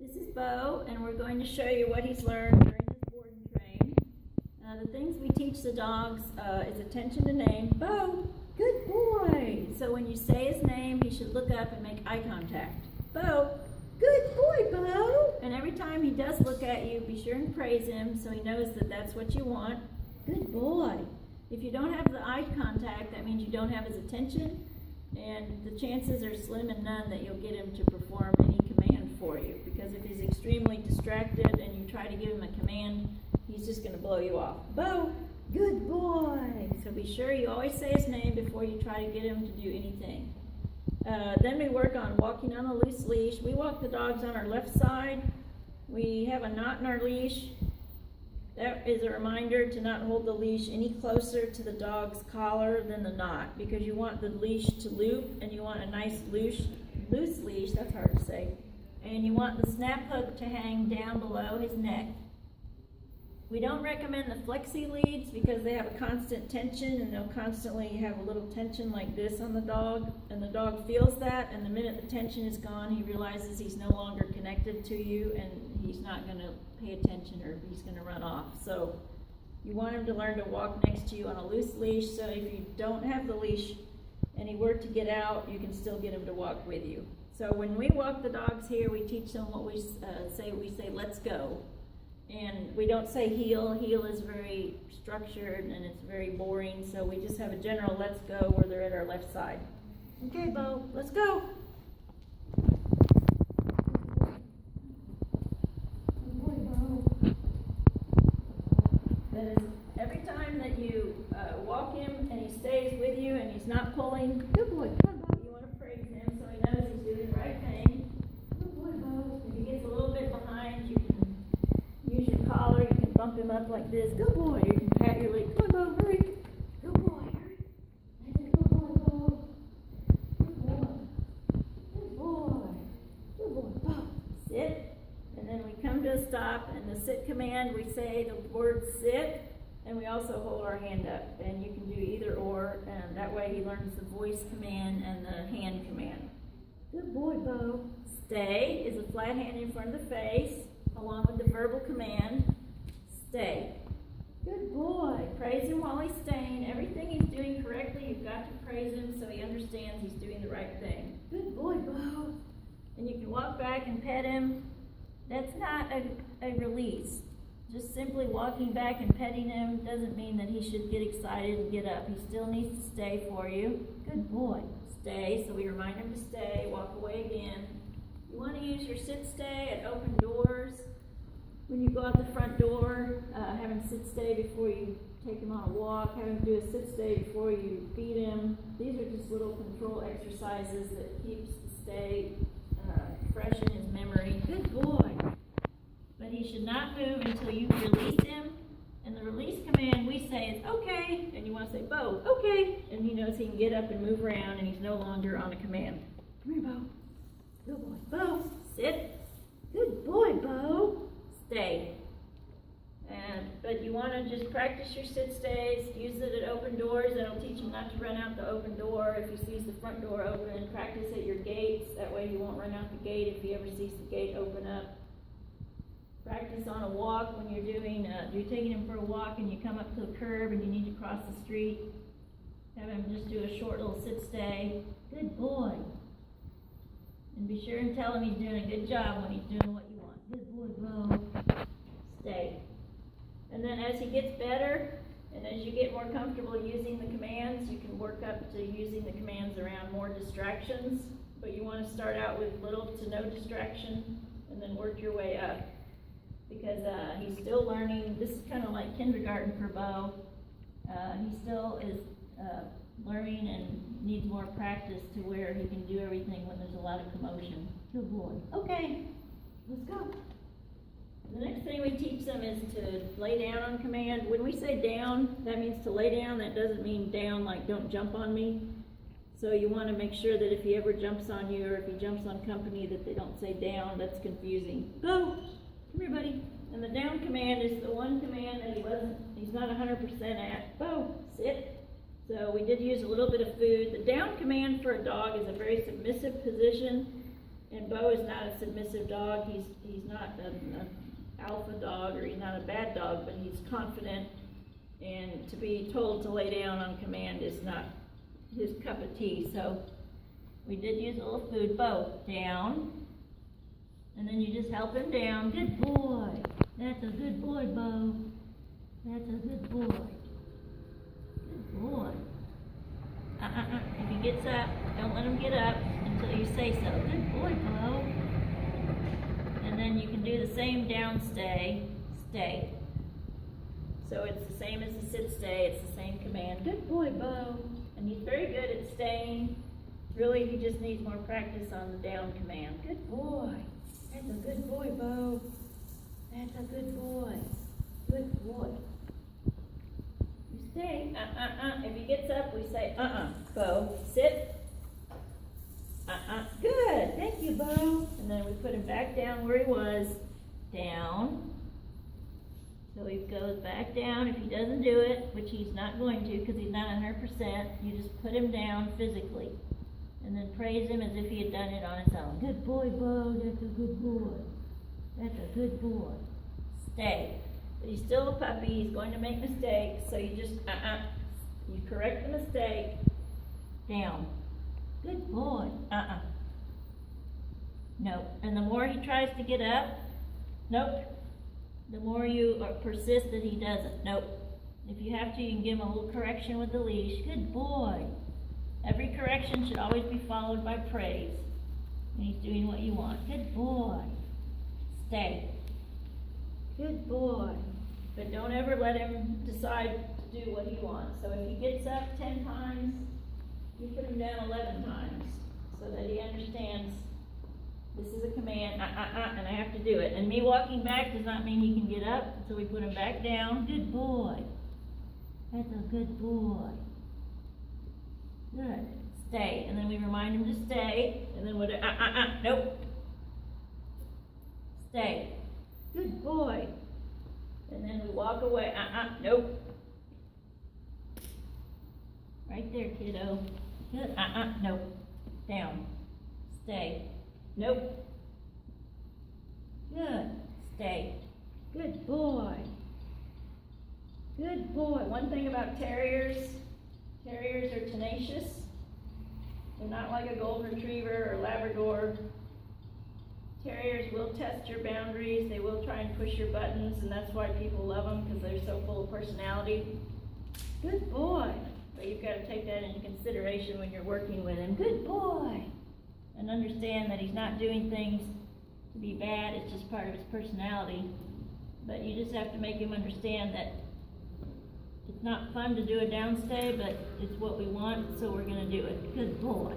This is Beaux, and we're going to show you what he's learned during his board and train. The things we teach the dogs is attention to name. Beaux, good boy. So when you say his name, he should look up and make eye contact. Beaux, good boy, Beaux. And every time he does look at you, be sure and praise him so he knows that that's what you want. Good boy. If you don't have the eye contact, that means you don't have his attention, and the chances are slim and none that you'll get him to perform any command for you, because if he's extremely distracted and you try to give him a command, he's just going to blow you off. Beaux, good boy. So be sure you always say his name before you try to get him to do anything. Then we work on walking on a loose leash. We walk the dogs on our left side. We have a knot in our leash. That is a reminder to not hold the leash any closer to the dog's collar than the knot, because you want the leash to loop, and you want a nice loose leash, that's hard to say, and you want the snap hook to hang down below his neck. We don't recommend the flexi leads because they have a constant tension, and they'll constantly have a little tension like this on the dog, and the dog feels that, and the minute the tension is gone, he realizes he's no longer connected to you, and he's not going to pay attention, or he's going to run off. So you want him to learn to walk next to you on a loose leash, so if you don't have the leash and he were to get out, you can still get him to walk with you. So when we walk the dogs here, we teach them what we say, let's go. And we don't say heel. Heel is very structured and it's very boring, so we just have a general let's go where they're at our left side. Okay, Beaux, let's go. That is, every time that you walk him and he stays with you and he's not pulling, good boy, come on, you want to praise him so he knows he's doing the right thing. Good boy, Beaux. If he gets a little bit behind, you can use your collar, you can bump him up like this. Good boy. You can pat your leg. Come on, Beaux, hurry. Good boy, hurry. Good boy, Beaux. Good boy. Good boy. Good boy, Beaux. Sit. And then we come to a stop, and the sit command, we say the word sit, and we also hold our hand up. And you can do either or, and that way he learns the voice command and the hand command. Good boy, Beaux. Stay is a flat hand in front of the face, along with the verbal command, stay. Good boy. Praise him while he's staying. Everything he's doing correctly, you've got to praise him so he understands he's doing the right thing. Good boy, Beaux. And you can walk back and pet him. That's not a release. Just simply walking back and petting him doesn't mean that he should get excited and get up. He still needs to stay for you. Good boy. Stay. So we remind him to stay. Walk away again. You want to use your sit stay at open doors. When you go out the front door, have him sit stay before you take him on a walk. Have him do a sit stay before you feed him. These are just little control exercises that keeps the stay fresh in his memory. Good boy. But he should not move until you release him. And the release command we say is okay. And you want to say, Beaux, okay. And he knows he can get up and move around, and he's no longer on a command. Come here, Beaux. Good boy. Beaux, sit. Good boy, Beaux. Stay. But you want to just practice your sit stays. Use it at open doors. That'll teach him not to run out the open door. If he sees the front door open, practice at your gates. That way he won't run out the gate if he ever sees the gate open up. Practice on a walk when you're taking him for a walk and you come up to the curb and you need to cross the street. Have him just do a short little sit stay. Good boy. And be sure and tell him he's doing a good job when he's doing what you want. Good boy, Beaux. Stay. And then as he gets better, and as you get more comfortable using the commands, you can work up to using the commands around more distractions. But you want to start out with little to no distraction, and then work your way up. Because he's still learning. This is kind of like kindergarten for Beaux. He still is learning and needs more practice to where he can do everything when there's a lot of commotion. Good boy. Okay, let's go. The next thing we teach them is to lay down on command. When we say down, that means to lay down. That doesn't mean down like don't jump on me. So you want to make sure that if he ever jumps on you or if he jumps on company that they don't say down. That's confusing. Beaux, come here, buddy. And the down command is the one command that he's not 100% at. Beaux, sit. So we did use a little bit of food. The down command for a dog is a very submissive position. And Beaux is not a submissive dog. He's not an alpha dog, or he's not a bad dog, but he's confident. And to be told to lay down on command is not his cup of tea. So we did use a little food. Beaux, down. And then you just help him down. Good boy. That's a good boy, Beaux. That's a good boy. Good boy. If he gets up, don't let him get up until you say so. Good boy, Beaux. And then you can do the same down stay. Stay. So it's the same as the sit stay. It's the same command. Good boy, Beaux. And he's very good at staying. Really, he just needs more practice on the down command. Good boy. That's a good boy, Beaux. That's a good boy. Good boy. You stay. If he gets up, we say, Beaux, sit. Good. Thank you, Beaux. And then we put him back down where he was. Down. So he goes back down. If he doesn't do it, which he's not going to because he's not 100%, you just put him down physically. And then praise him as if he had done it on his own. Good boy, Beaux. That's a good boy. That's a good boy. Stay. But he's still a puppy. He's going to make mistakes. So you just, you correct the mistake. Down. Good boy. Nope. And the more he tries to get up, nope. The more you persist that he doesn't. Nope. If you have to, you can give him a little correction with the leash. Good boy. Every correction should always be followed by praise. And he's doing what you want. Good boy. Stay. Good boy. But don't ever let him decide to do what he wants. So if he gets up 10 times, you put him down 11 times so that he understands this is a command, and I have to do it. And me walking back does not mean he can get up, so we put him back down. Good boy. That's a good boy. Good. Stay. And then we remind him to stay. And then nope. Stay. Good boy. And then we walk away. Nope. Right there, kiddo. Good. Nope. Down. Stay. Nope. Good. Stay. Good boy. Good boy. One thing about terriers are tenacious. They're not like a golden retriever or Labrador. Terriers will test your boundaries. They will try and push your buttons, and that's why people love them, because they're so full of personality. Good boy. But you've got to take that into consideration when you're working with him. Good boy. And understand that he's not doing things to be bad. It's just part of his personality. But you just have to make him understand that it's not fun to do a downstay, but it's what we want, so we're going to do it. Good boy.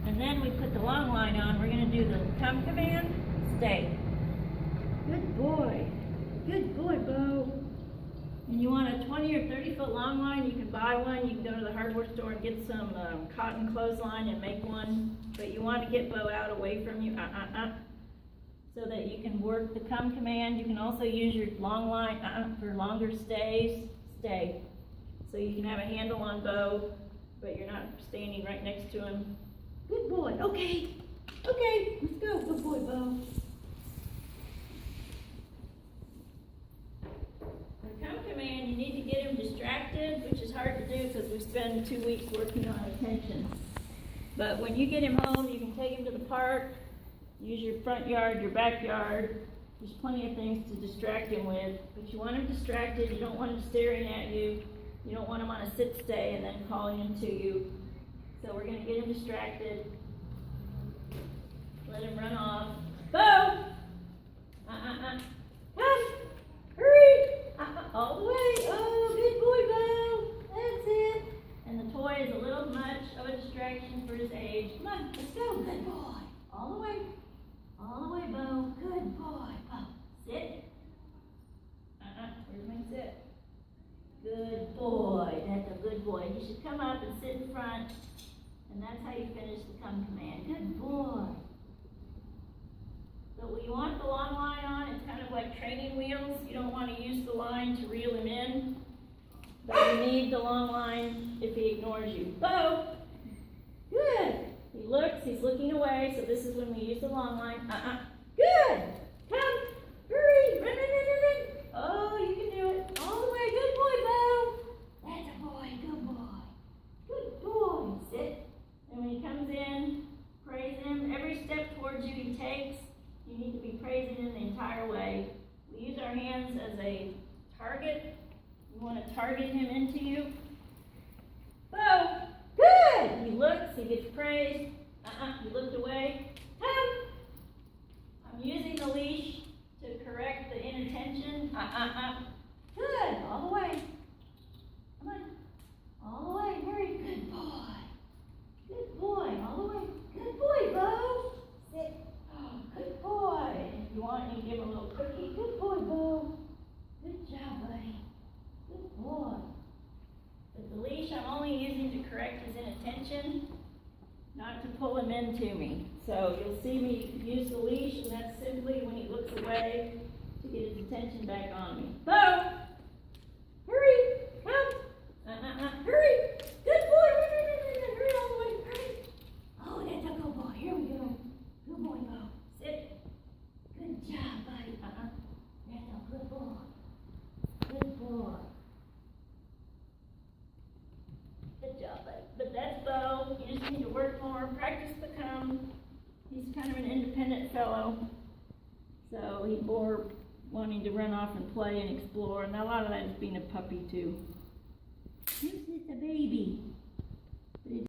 And then we put the long line on. We're going to do the come command, stay. Good boy. Good boy, Beaux. And you want a 20 or 30 foot long line, you can buy one. You can go to the hardware store and get some cotton clothesline and make one. But you want to get Beaux out away from you, so that you can work the come command. You can also use your long line for longer stays. Stay. So you can have a handle on Beaux, but you're not standing right next to him. Good boy. Okay. Okay. Let's go. Good boy, Beaux. The come command, you need to get him distracted, which is hard to do because we spend 2 weeks working on attention. But when you get him home, you can take him to the park. Use your front yard, your backyard. There's plenty of things to distract him with. But you want him distracted. You don't want him staring at you. You don't want him on a sit-stay and then calling him to you. So we're going to get him distracted. Let him run off. Beaux! Hush! Hurry! All the way. Oh, good boy, Beaux. That's it. And the toy is a little much of a distraction for his age. Come on, let's go. Good boy. All the way. All the way, Beaux. Good boy, Beaux. Sit. Where's my sit? Good boy. That's a good boy. You should come up and sit in front, and that's how you finish the come command. Good boy. So when you want the long line on, it's kind of like training wheels. You don't want to use the line to reel him in, but you need the long line if he ignores you. Beaux. Good. He looks, he's looking away, so this is when we use the long line. Good! Come! Hurry! Run, run, run, run, run! Oh, you can do it. All the way. Good boy, Beau. That's a boy. Good boy. Good boy. Sit. And when he comes in, praise him. Every step towards you he takes, you need to be praising him the entire way. We use our hands as a target. You want to target him into you. Beau. Good. He looks. He gets praised. He looked away. Come. I'm using the leash to correct the inattention. Good. All the way. Come on. All the way. Hurry. Good boy. Good boy. All the way. Good boy, Beau. Sit. Oh, good boy. And if you want, you can give him a little cookie. Good boy, Beau. Good job, buddy. Good boy. But the leash I'm only using to correct his inattention, not to pull him into me. So you'll see me use the leash, and that's simply when he looks away to get his attention back on me. Beau! Hurry! Come! Hurry! Good boy! Hurry all the way! Hurry! Oh, that's a good boy. Here we go. Good boy, Beau. Sit. Good job, buddy. That's a good boy. Good boy. Good job, buddy. But that's Beau. You just need to work more, practice the come. He's kind of an independent fellow. So he's more wanting to run off and play and explore. And a lot of that is being a puppy, too. This is a baby.